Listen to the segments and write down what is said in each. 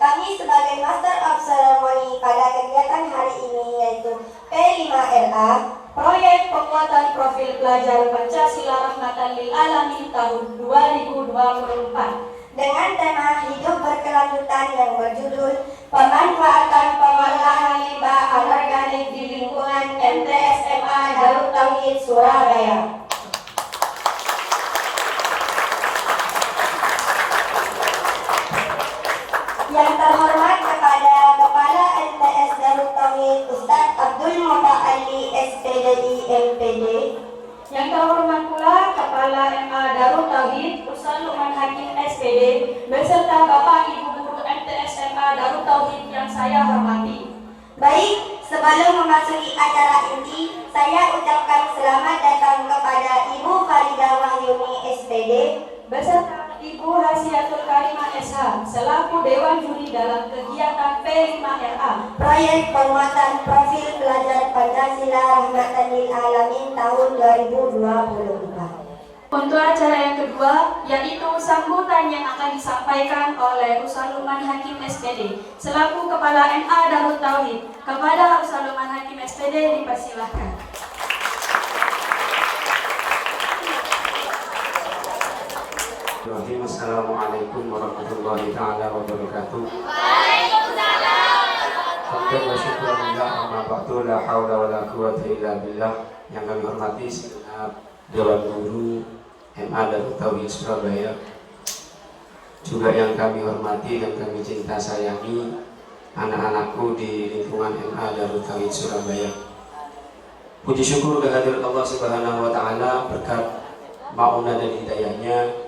kami sebagai Master of Ceremony pada kegiatan hari ini yaitu P5RA, Proyek Penguatan Profil Pelajar Pancasila Rahmatan lil Alamin tahun 2024 dengan tema hidup berkelanjutan yang berjudul pemanfaatan pengolahan limbah anorganik di lingkungan MTSMA Darut Tauhid Surabaya. Yang terhormat kepada Kepala MTS Darut Tauhid Ustadz Abdul Muta'ali SPDI MPD. Yang terhormat pula Kepala MA Darut Tauhid Ustaz Lukman Hakim SPD beserta Bapak Ibu Guru MTS MA Darut Tauhid yang saya hormati. Baik, sebelum memasuki acara inti, saya ucapkan selamat datang kepada Ibu Faridah Wahyuni SPD beserta Ibu Hasiatul Karimah SH selaku Dewan Juri dalam kegiatan P5RA Proyek Penguatan Profil Pelajar Pancasila Rahmatan lil Alamin tahun 2024. Untuk acara yang kedua, yaitu sambutan yang akan disampaikan oleh Ustaz Lukman Hakim SPD selaku Kepala MA Darut Tauhid. Kepada Ustaz Lukman Hakim SPD dipersilahkan. Assalamualaikum warahmatullahi taala wabarakatuh. Waalaikumsalam. Hamdan wa syukurillah amma ba'du la haula wa la quwwata illa billah. Yang kami hormati segenap Dewan Guru MA Darut Tauhid Surabaya, juga yang kami hormati dan kami cinta sayangi anak-anakku di lingkungan MA Darut Tauhid Surabaya. Puji syukur kehadirat Allah Subhanahu wa taala, berkat maunah dan hidayahnya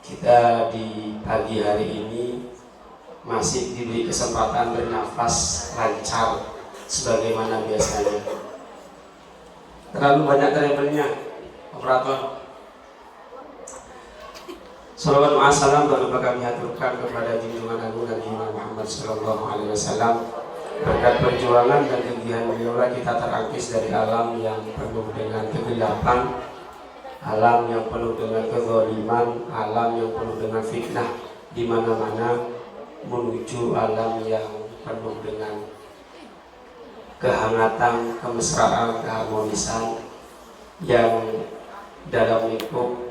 kita di pagi hari ini masih diberi kesempatan bernafas lancar sebagaimana biasanya. Terlalu banyak treble-nya, operator. Salawat ma'asalam berlupa kami haturkan kepada junjungan agung Nabi Muhammad SAW. Berkat perjuangan dan kegiatan beliau kita terangkis dari alam yang penuh dengan kegelapan, alam yang penuh dengan kezaliman, alam yang penuh dengan fitnah di mana-mana, menuju alam yang penuh dengan kehangatan, kemesraan, keharmonisan yang dalam lingkup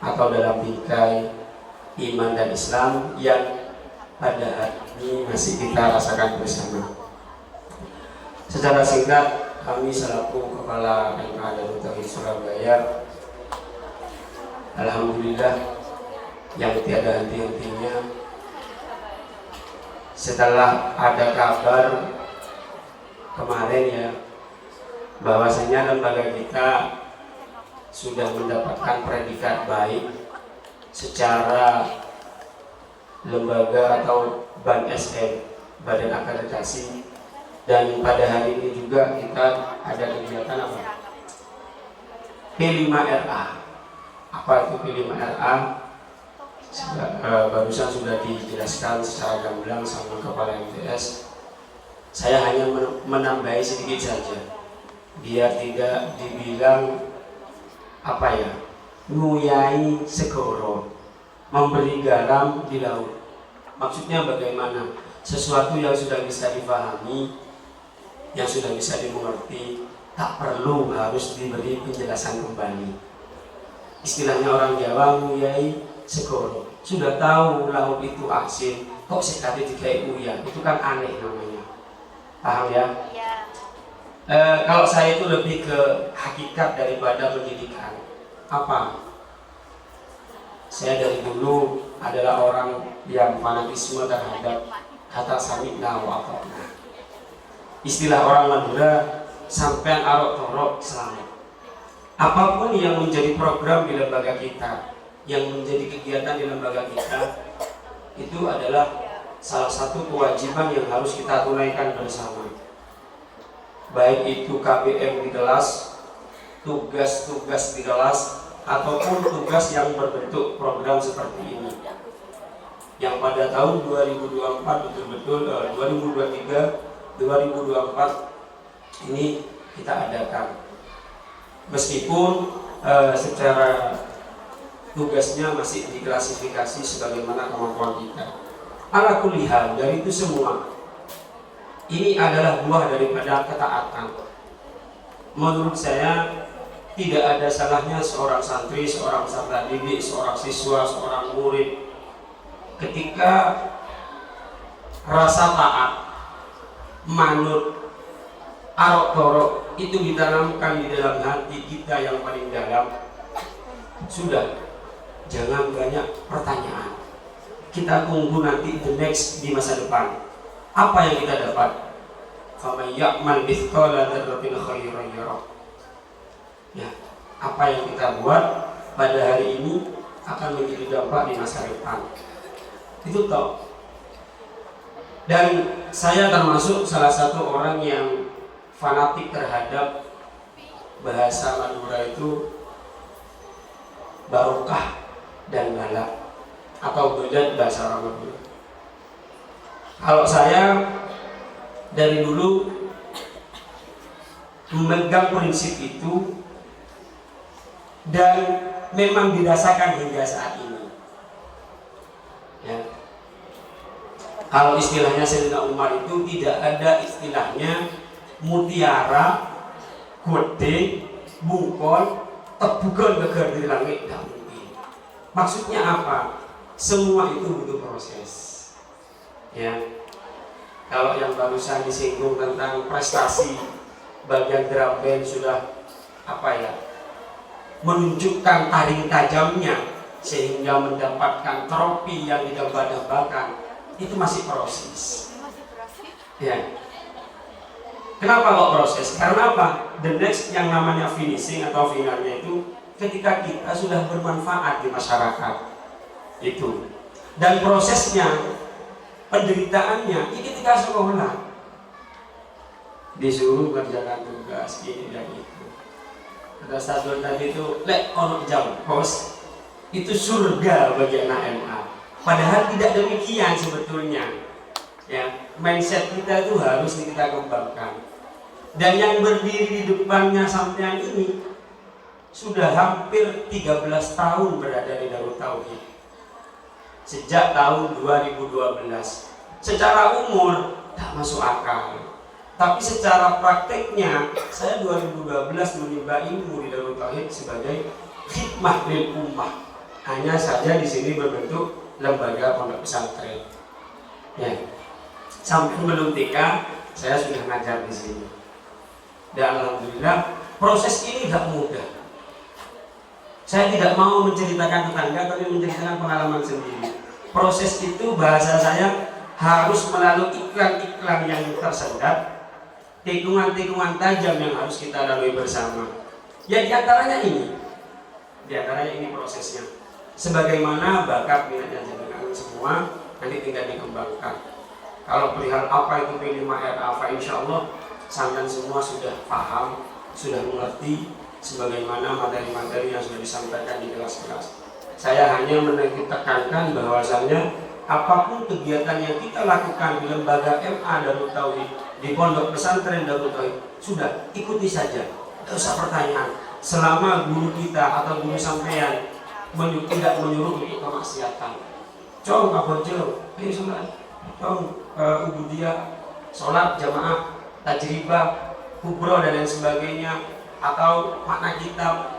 atau dalam bingkai iman dan Islam yang pada hari ini masih kita rasakan bersama. Secara singkat, kami selaku Kepala MA Darut Tauhid Surabaya, alhamdulillah yang tiada henti-hentinya setelah ada kabar kemarin ya bahwasanya lembaga kita sudah mendapatkan predikat baik secara lembaga atau BAN SM, Badan Akreditasi. Dan pada hari ini juga kita ada kegiatan apa? P5RA. Apa itu P5RA? Barusan sudah dijelaskan secara gamblang sama Kepala MTS. Saya hanya menambahi sedikit saja, biar tidak dibilang apa ya, nguyai segoro, memberi garam di laut. Maksudnya bagaimana? Sesuatu yang sudah bisa dipahami, yang sudah bisa dimengerti, tak perlu harus diberi penjelasan kembali. Istilahnya orang Jawa, nguyai segoro. Sudah tahu laut itu asin, kok sekali dikai uya, itu kan aneh namanya. Paham ya? Ya. Kalau saya itu lebih ke hakikat daripada pendidikan. Apa? Saya dari dulu adalah orang yang fanatisme terhadap kata sami'na wa ata'na. Istilah orang Madura, sampean arok torok selamat. Apapun yang menjadi program di lembaga kita, yang menjadi kegiatan di lembaga kita, itu adalah salah satu kewajiban yang harus kita tunaikan bersama. Baik itu KBM di kelas, tugas-tugas di kelas, ataupun tugas yang berbentuk program seperti ini, yang pada tahun 2024 betul-betul 2023-2024 ini kita adakan. Meskipun secara tugasnya masih diklasifikasi sebagaimana kemampuan kita. Ala kulli hal, dari itu semua ini adalah buah daripada ketaatan. Menurut saya tidak ada salahnya seorang santri, seorang peserta didik, seorang siswa, seorang murid ketika rasa taat, manut, arok torok itu ditanamkan di dalam hati kita yang paling dalam. Sudah, jangan banyak pertanyaan. Kita tunggu nanti the next di masa depan. Apa yang kita dapat? Faman ya'mal mithqala dzarratin khairan yarah. Ya, apa yang kita buat pada hari ini akan menjadi dampak di masa depan. Itu toh. Dan saya termasuk salah satu orang yang fanatik terhadap bahasa Madura itu barokah dan balak atau bedat bahasa orang Madura. Kalau saya dari dulu memegang prinsip itu dan memang dirasakan hingga saat ini. Ya. Kalau istilahnya Sayyidina Umar itu tidak ada istilahnya mutiara, gede, bungkol, tebukan gegar di langit, tidak mungkin. Maksudnya apa? Semua itu butuh proses. Ya, kalau yang barusan disinggung tentang prestasi bagian drum band sudah menunjukkan taring tajamnya sehingga mendapatkan trofi yang didambakan, itu masih proses. Ya. Kenapa kok proses? Karena apa? The next yang namanya finishing atau finalnya itu ketika kita sudah bermanfaat di masyarakat itu. Dan prosesnya, penderitaannya ini ketika sekolah disuruh kerjakan tugas ini dan itu. Ada satu tadi itu lek ono jam kos itu surga bagi anak MA. Padahal tidak demikian sebetulnya. Ya, mindset kita itu harus kita kembangkan. Dan yang berdiri di depannya sampean ini sudah hampir 13 tahun berada di Darut Tauhid. Sejak tahun 2012. Secara umur tak masuk akal. Tapi secara prakteknya saya 2012 menimba ilmu di Darut Tauhid sebagai khidmah lil ummah. Hanya saja di sini berbentuk lembaga pondok pesantren. Ya. Sampai belum TK saya sudah ngajar di sini. Dan alhamdulillah proses ini tidak mudah. Saya tidak mau menceritakan tetangga, tapi menceritakan pengalaman sendiri. Proses itu bahasa saya harus melalui iklan-iklan yang tersendat, tikungan-tikungan tajam yang harus kita lalui bersama. Ya diantaranya ini prosesnya. Sebagaimana bakat minatnya jenengan semua nanti tinggal dikembangkan. Kalau perihal apa itu P5RA, insya Allah sampean semua sudah paham, sudah mengerti sebagaimana materi-materi yang sudah disampaikan di kelas-kelas. Saya hanya menekankan bahwasannya apapun kegiatan yang kita lakukan di lembaga MA Darut Tauhid, di pondok pesantren Darut Tauhid, sudah ikuti saja, tidak usah pertanyaan. Selama guru kita atau guru sampean tidak menyuruh untuk kemaksiatan. Cong kabojo, ayo sholat. Cong ubudiyah, sholat jamaah, tajribah, kubro dan lain sebagainya, atau makna kitab,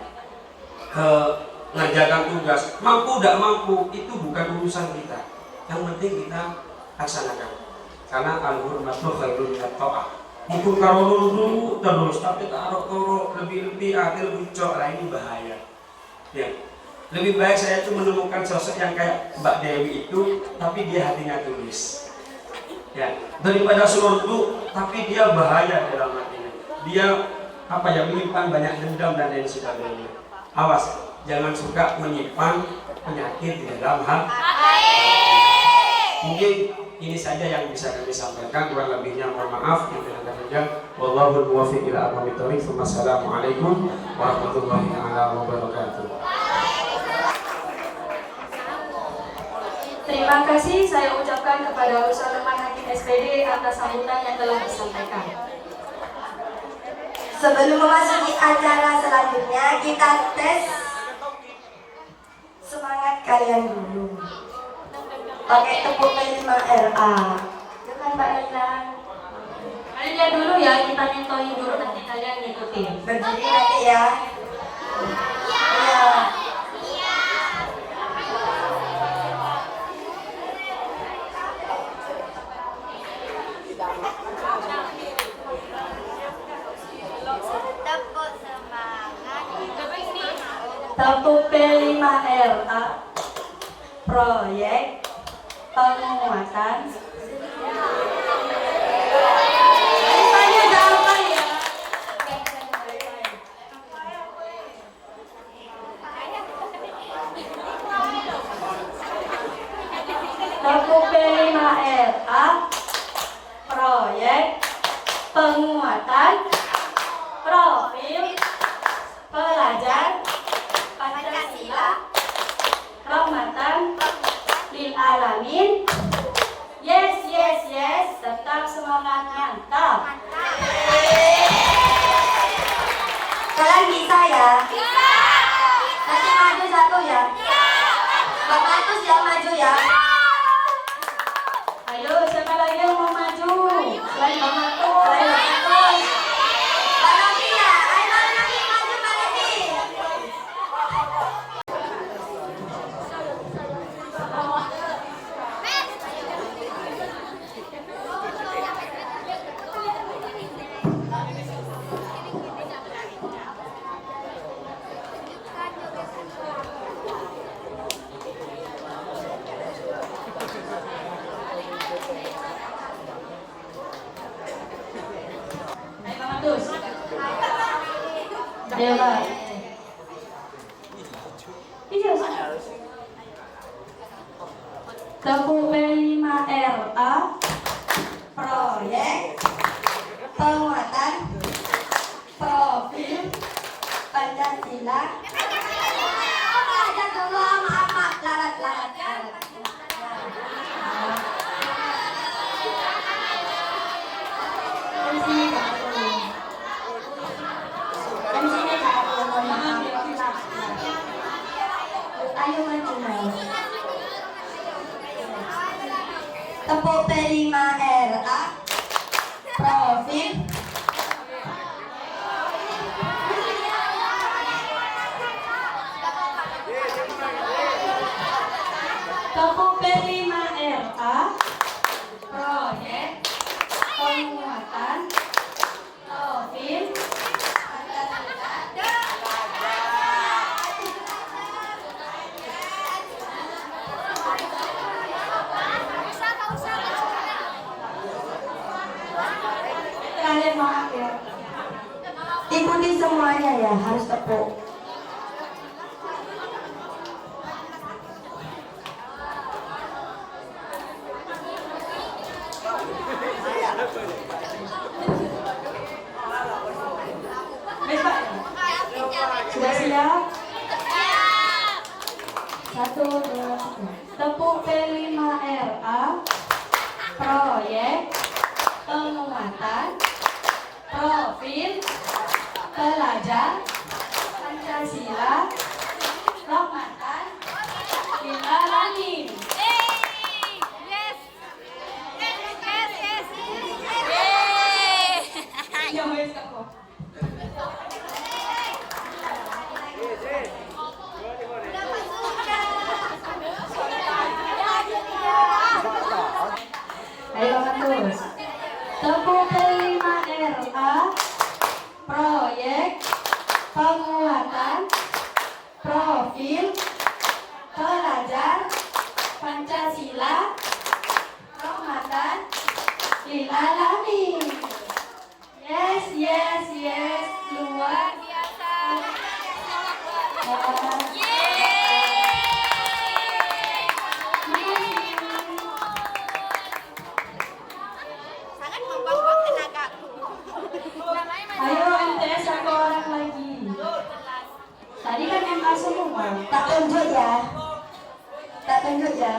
mengajarkan tugas, mampu tidak mampu itu bukan urusan kita. Yang penting kita laksanakan. Karena al-hurmatu khairun minat ta'ah. Mungkin kalau dulu terus tapi taruh lebih akhir bucok lah, ini bahaya. Ya. Lebih baik saya itu menemukan sosok yang kayak Mbak Dewi itu, tapi dia hatinya tulus. Ya, daripada seluruh tapi dia bahaya dalam hatinya. Dia menyimpan banyak dendam dan lain sebagainya. Awas, jangan suka menyimpan penyakit di dalam hati. Mungkin ini saja yang bisa kami sampaikan, kurang lebihnya mohon maaf. Wallahul muwaffiq ila aqwamit thoriq. Wassalamualaikum warahmatullahi wabarakatuh. Terima kasih saya ucapkan kepada Ustaz Luman Hakim SPD atas sambutan yang telah disampaikan. Sebelum memasuki acara selanjutnya, kita tes semangat kalian dulu. Oke, tepuk P5RA. Silakan Mbak Nana. Kalian lihat dulu ya, kita nyentuhin dulu nanti kalian ngikutin. Berdiri nanti ya. Iya. Tepuk P5RA. Proyek penguatan. Tanya jawaban ya. Tepuk P5RA. Proyek penguatan profil pelajar Pancasila rahmatan lil alamin. Yes, yes, yes, tetap semangat, mantap. Kalian bisa ya? Nanti maju satu ya? Mbak Matus yang maju ya? Ayo, siapa lagi yang mau maju? Selain Bang Matus. Mbak Matus. Mbak Novi ya? Ayo Mbak Novi maju Mbak Novi. Ayo Bang Matus. Ayo Bang. Iya, tepuk P5RA. Proyek penguatan profil Pancasila. Belajar dulu maaf lalat. Di sini Kak Aku. Di sini Kak Aku. Mohon maaf. Ayo maju Mbak. Tepuk P5RA. Profil Tepuk P5RA. Proyek penguatan profil kalian maaf ya. ikuti semuanya ya, harus tepuk. Baik, Pak. Sudah siap? Satu, dua, tiga. Tepuk P5RA. Proyek penguatan profil pelajar Pancasila rahmatan lil alamin. Ya wes kok. Ayo terus. Tepuk P5RA. Proyek penguatan profil pelajar Pancasila rahmatan lil alamin. Yes, yes, yes, luar biasa. Sangat membuang tenagaku. Ayo MTS satu orang lagi. Tadi kan MA semua. Tak tunjuk ya. Tak tunjuk ya.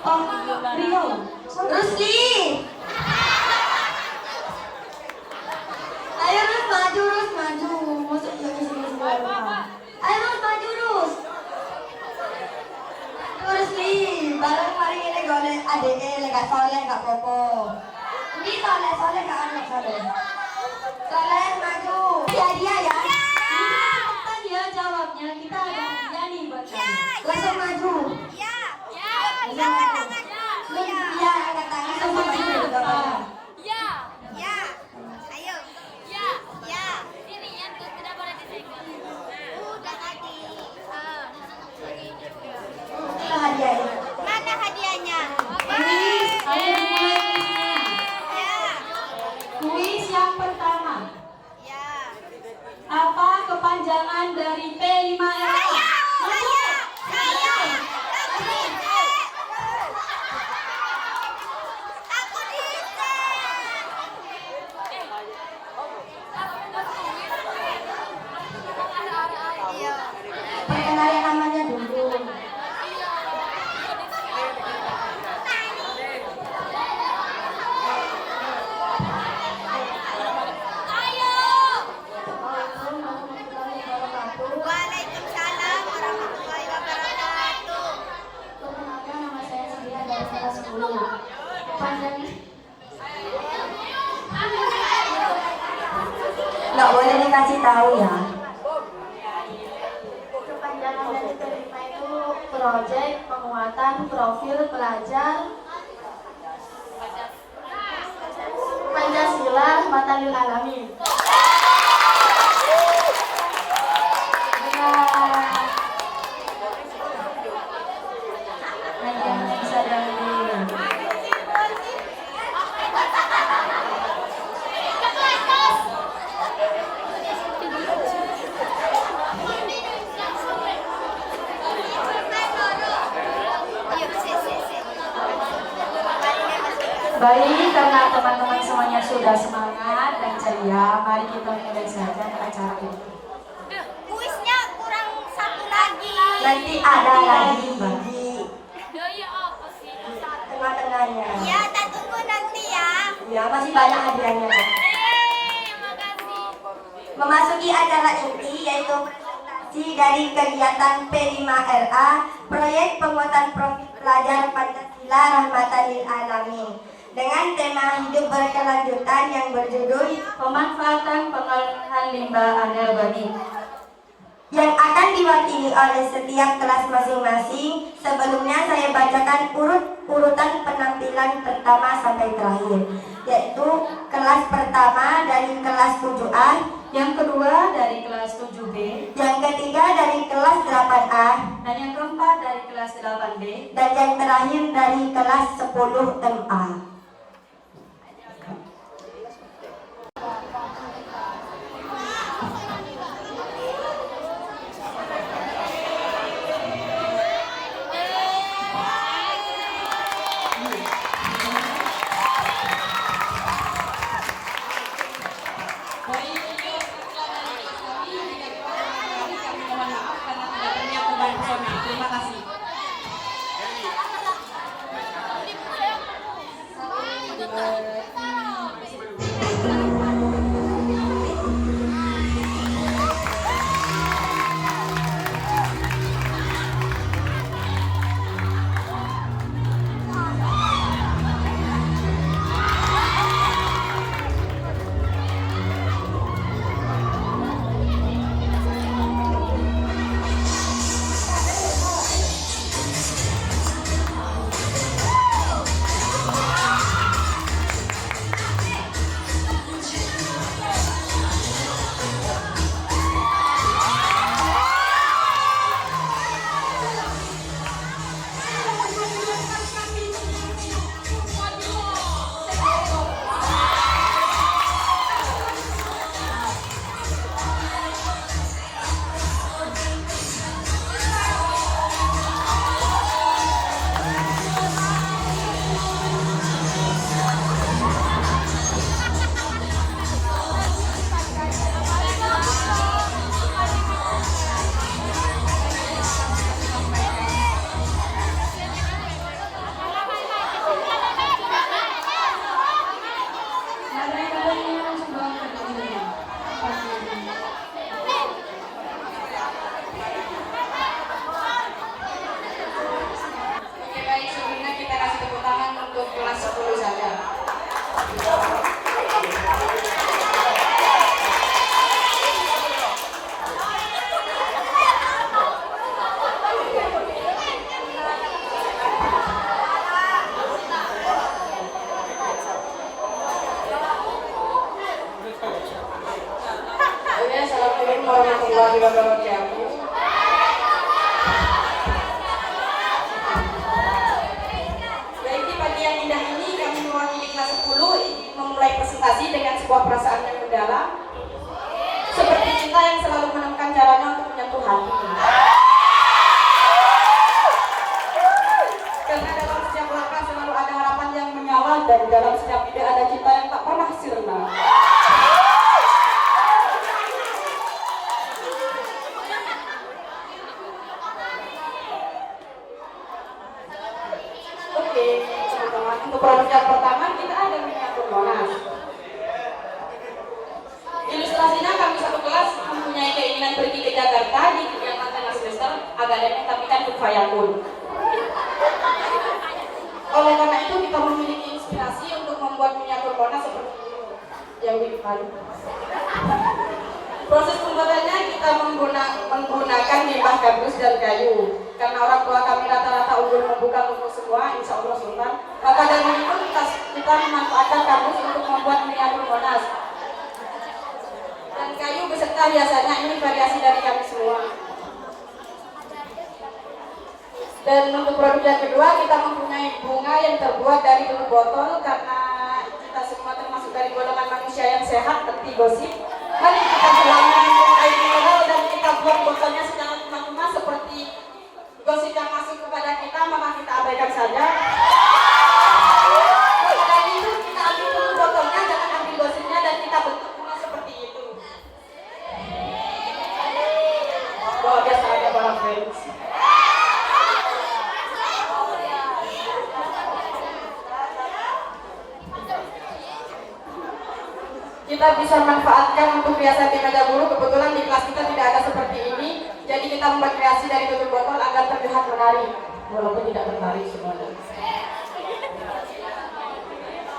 Oh, Rio. Rusli. apa-apa. Ini soleh gak anak soleh. Soleh maju. Hadiah ya. Cepetan ya jawabnya, kita ada hadiah nih buat kamu. Langsung maju. Ya. Langsung maju. Ya, angkat tangan langsung maju juga apa. Ya. Ayo. Ya. Sini yang tidak boleh disenggol. Udah tadi. Itu hadiahnya. Mana hadiahnya? Kuis, ayo dimulai kuisnya. Ya. Kuis yang pertama. Ya. Apa kepanjangan dari P5RA? Saya. Aku Iya. Perkenalkan namanya dulu. Waalaikumsalam warahmatullahi wabarakatuh. Perkenalkan, nama saya Sabina dari kelas 10. Kepanjangan Nggak boleh dikasih tahu ya. Kepanjangan dari P5 itu proyek penguatan profil pelajar Pancasila Rahmatan lil Alamin. Nah, bisa diambil. Baik, karena teman-teman semuanya sudah semangat dan ceria, mari kita mulai saja acara ini. Kuisnya kurang satu lagi. Nanti ada lagi di Doi apa sih? tengah-tengahnya. Ya, tak tunggu nanti ya. Ya, masih banyak hadiahnya. Makasih. Memasuki acara inti yaitu presentasi dari kegiatan P5RA proyek penguatan profil pelajar Pancasila Rahmatan lil Alamin dengan tema hidup berkelanjutan yang berjudul Pemanfaatan pengolahan limbah anorganik. yang akan diwakili oleh setiap kelas masing-masing. Sebelumnya saya bacakan urutan penampilan pertama sampai terakhir, yaitu kelas pertama dari kelas 7A, Yang kedua dari kelas 7B, yang ketiga dari kelas 8A, dan yang keempat dari kelas 8B. dan yang terakhir dari kelas 10MA. Oke baik, sebelumnya kita kasih tepuk tangan untuk kelas 10 saja. warahmatullahi wabarakatuh. Baik, di pagi yang indah ini kami mewakili kelas 10 memulai presentasi dengan sebuah perasaan yang mendalam, seperti cinta yang selalu menemukan caranya untuk menyentuh hati. Karena dalam setiap langkah selalu ada harapan yang menyala, dan dalam setiap ide ada cinta yang tak pernah sirna. Oke, teman-teman, untuk produk yang pertama kita ada miniatur Monas. Ilustrasinya kami satu kelas mempunyai keinginan pergi ke Jakarta di kegiatan tengah semester akademik tapi kan berfayakun. Oleh karena itu kita memiliki inspirasi untuk membuat miniatur Monas seperti yang di depan. Proses pembuatannya kita menggunakan limbah kardus dan kayu. Karena orang tua kami rata-rata unggul membuka buku semua, insya Allah Sultan. Maka dari itu kita memanfaatkan kardus untuk membuat miniatur Monas. Dan kayu beserta hiasannya ini variasi dari kami semua. Dan untuk produk yang kedua kita mempunyai bunga yang terbuat dari tutup botol, karena kita semua termasuk dari golongan manusia yang sehat, anti gosip. Mari kita selama minum air mineral dan kita buat botolnya secara cuma-cuma seperti gosip yang masuk kepada kita, maka kita abaikan saja. Dan itu kita ambil tutup botolnya, jangan ambil gosipnya, dan kita bentuk bunga seperti itu. Wah, biasa ada para friends. Kita bisa manfaatkan untuk hiasan di meja guru. Kebetulan di kelas kita tidak ada seperti ini, jadi kita membuat kreasi dari tutup botol agar terlihat menarik, walaupun tidak tertarik semuanya.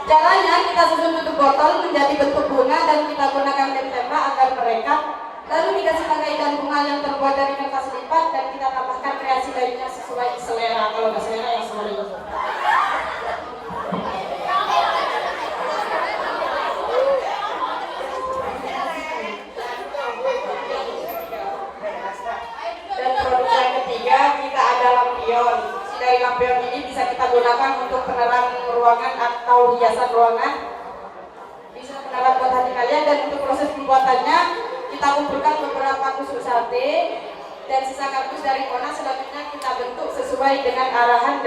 Caranya kita susun tutup botol menjadi bentuk bunga dan kita gunakan lem tembak agar merekat, lalu dikasih tangkai dan bunga yang terbuat dari kertas lipat, dan kita tambahkan kreasi lainnya sesuai selera. Kalau nggak selera ya sorry. Kita ada lampion. Dari lampion ini bisa kita gunakan untuk penerang ruangan atau hiasan ruangan. Bisa menerang buat hati kalian. Dan untuk proses pembuatannya kita kumpulkan beberapa tusuk sate dan sisa kardus dari Monas. Selanjutnya kita bentuk sesuai dengan arahan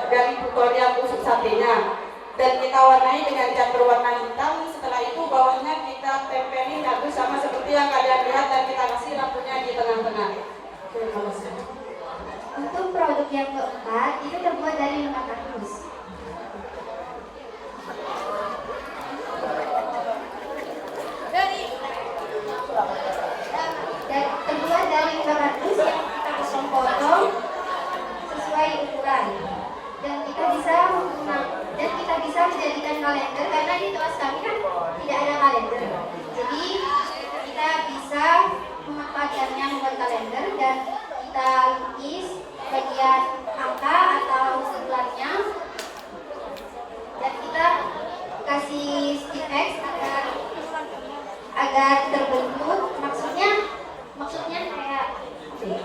dari tutorial tusuk satenya. Dan kita warnai dengan cat berwarna hitam. Setelah itu bawahnya kita tempelin kardus sama seperti yang kalian lihat, dan kita kasih lampunya di tengah-tengah. Terima kasih. Untuk produk yang keempat, itu terbuat dari lemak kardus. Dan terbuat dari lemak kardus yang kita potong-potong sesuai ukuran. Dan kita bisa menjadikan kalender, karena di kelas kami kan tidak ada kalender. Jadi kita bisa memanfaatkannya membuat kalender, dan kita lukis bagian angka atau bulannya, dan kita kasih stick X agar terbentuk. Maksudnya kayak kita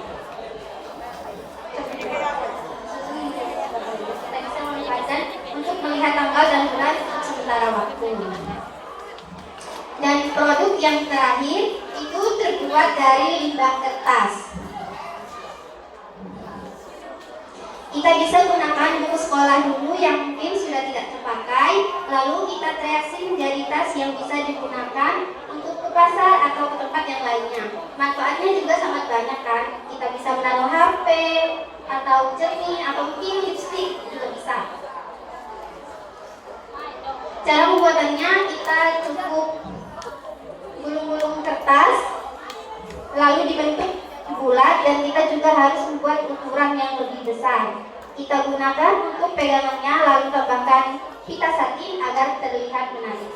bisa memanfaatkan untuk melihat tanggal dan bulan sementara waktu. Dan produk yang terakhir itu terbuat dari limbah kertas. Kita bisa gunakan buku sekolah dulu yang mungkin sudah tidak terpakai, lalu kita kreasi menjadi tas yang bisa digunakan untuk ke pasar atau ke tempat yang lainnya. Manfaatnya juga sangat banyak kan. Kita bisa menaruh HP atau cermin atau mungkin lipstick juga bisa. Cara pembuatannya, kita cukup gulung-gulung kertas lalu dibentuk bulat, dan kita juga harus membuat ukuran yang lebih besar. Kita gunakan untuk pegangannya, lalu tambahkan pita satin agar terlihat menarik.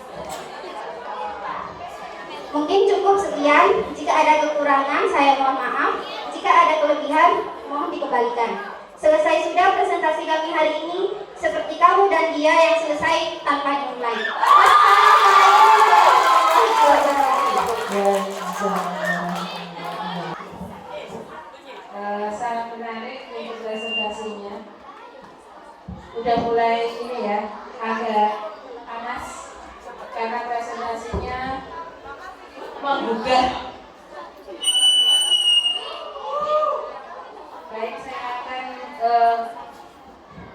Mungkin cukup sekian. Jika ada kekurangan, saya mohon maaf. Jika ada kelebihan, mohon dikembalikan. Selesai sudah presentasi kami hari ini, seperti kamu dan dia yang selesai tanpa dimulai. Wassalamualaikum warahmatullahi wabarakatuh. menggugah. Baik, saya akan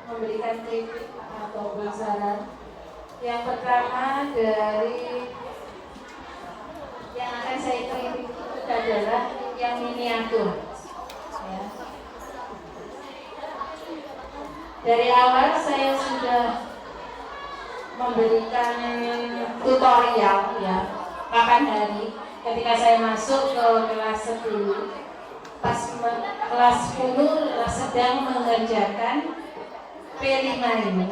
memberikan kritik ataupun saran. Yang pertama dari yang akan saya kritik itu adalah yang miniatur. Ya. Dari awal saya sudah memberikan tutorial ya, kapan hari ketika saya masuk ke kelas 10, pas kelas 10 sedang mengerjakan P5 ini,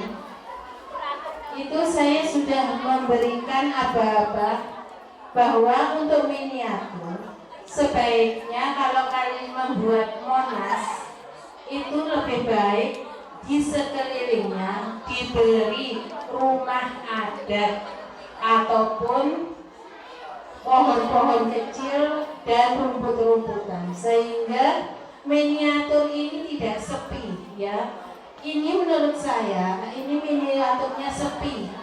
itu saya sudah memberikan aba-aba bahwa untuk miniatur sebaiknya kalau kalian membuat Monas itu lebih baik di sekelilingnya diberi rumah adat ataupun pohon-pohon kecil dan rumput-rumputan sehingga miniatur ini tidak sepi ya. Ini menurut saya ini miniaturnya sepi.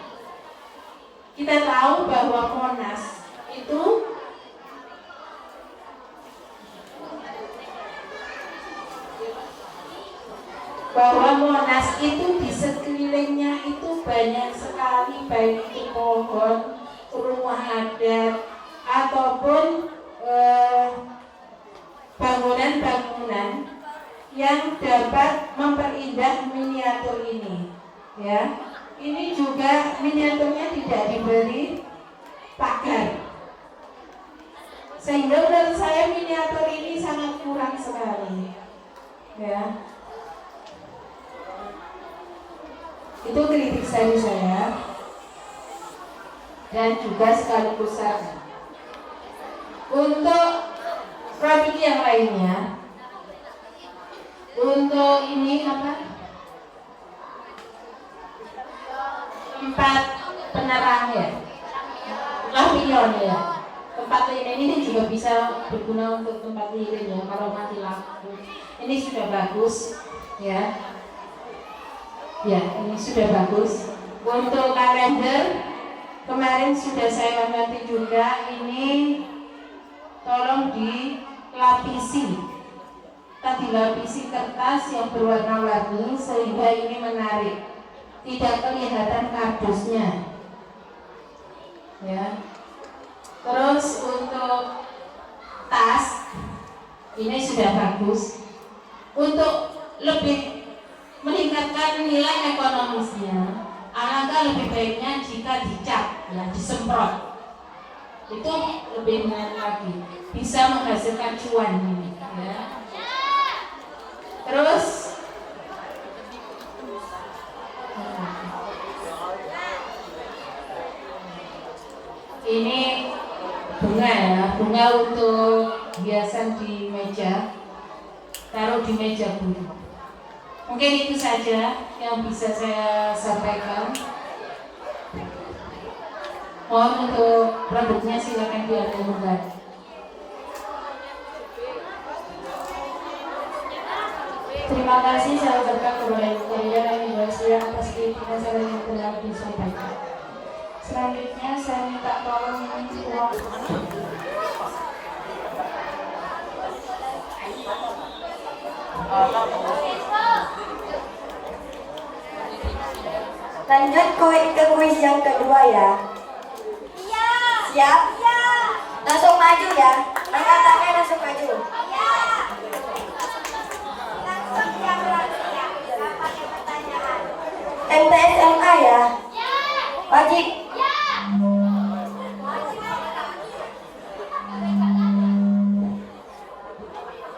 Kita tahu bahwa Monas itu di sekelilingnya itu banyak sekali baik itu pohon, rumah adat ataupun bangunan-bangunan yang dapat memperindah miniatur ini ya. Ini juga miniaturnya tidak diberi pagar sehingga menurut saya miniatur ini sangat kurang sekali ya. Itu kritik dari saya dan juga sekaligus saran. Untuk produk yang lainnya, untuk ini apa? Tempat penerang ya, lampion ya. Tempat lilin ini juga bisa berguna untuk tempat lilin ya kalau mati lampu. Ini sudah bagus ya. Ya, ini sudah bagus. Untuk kalender kemarin sudah saya amati juga, ini tolong dilapisi. Kita dilapisi kertas yang berwarna-warni sehingga ini menarik. Tidak kelihatan kardusnya. Ya. Terus untuk tas ini sudah bagus. Untuk lebih meningkatkan nilai ekonomisnya, alangkah lebih baiknya jika dicat, ya, disemprot. Itu lebih menarik lagi, bisa menghasilkan cuan ini. Ya. Terus ini bunga ya, bunga untuk hiasan di meja, taruh di meja guru. Mungkin itu saja yang bisa saya sampaikan. Mohon untuk produknya silakan diaturkan. Terima kasih saya ucapkan kepada Ibu Maria dan Ibu Asya atas kritik saran yang telah disampaikan. Selanjutnya saya minta tolong uang. Lanjut ke kuis yang kedua ya. Iya. Siap? Iya. Langsung maju ya. Angkat tangan langsung maju. Iya. Langsung yang siap. Nggak pakai pertanyaan. MTSMA ya. Iya. Wajib. Iya.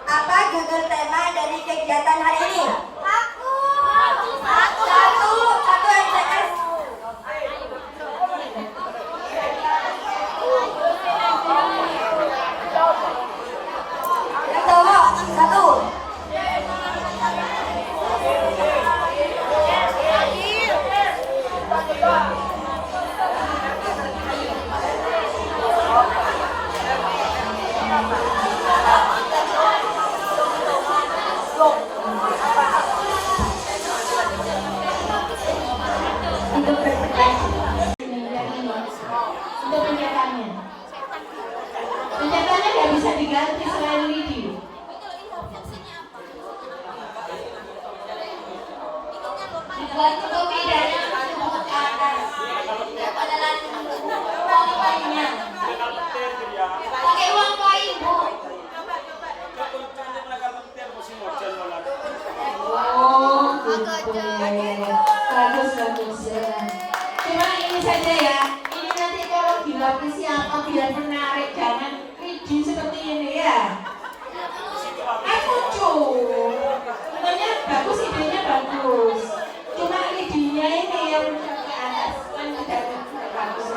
Apa judul tema dari kegiatan hari ini? Aku. Satu MTS. Yang cowok, satu. Untuk pencetannya. diganti selain lidi. Dibuat kopi dari bawah ke atas. Pada uang lainnya. Pakai uang koin, Bu. Oh, gitu. Bagus ya. Cuma ini saja ya. Ini nanti kalau dilapisi apa biar menarik, jangan rigid seperti ini ya. Kan lucu. Sebenarnya bagus, idenya bagus. Cuma lidinya ini yang ke atas kan tidak bagus.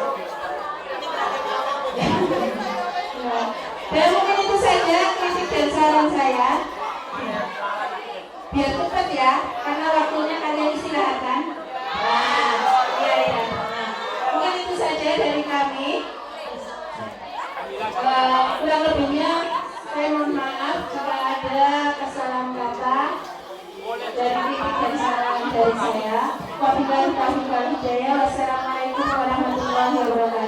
Dan mungkin itu saja kritik dan saran saya. Biar cepat ya, karena waktunya kalian istirahatkan. Nah, iya. Nah, mungkin itu saja dari kami. Kurang lebihnya saya mohon maaf jika ada kesalahan kata dari kritik dan saran dari saya. Wabillahi taufiq wal hidayah. Wassalamualaikum warahmatullahi wabarakatuh.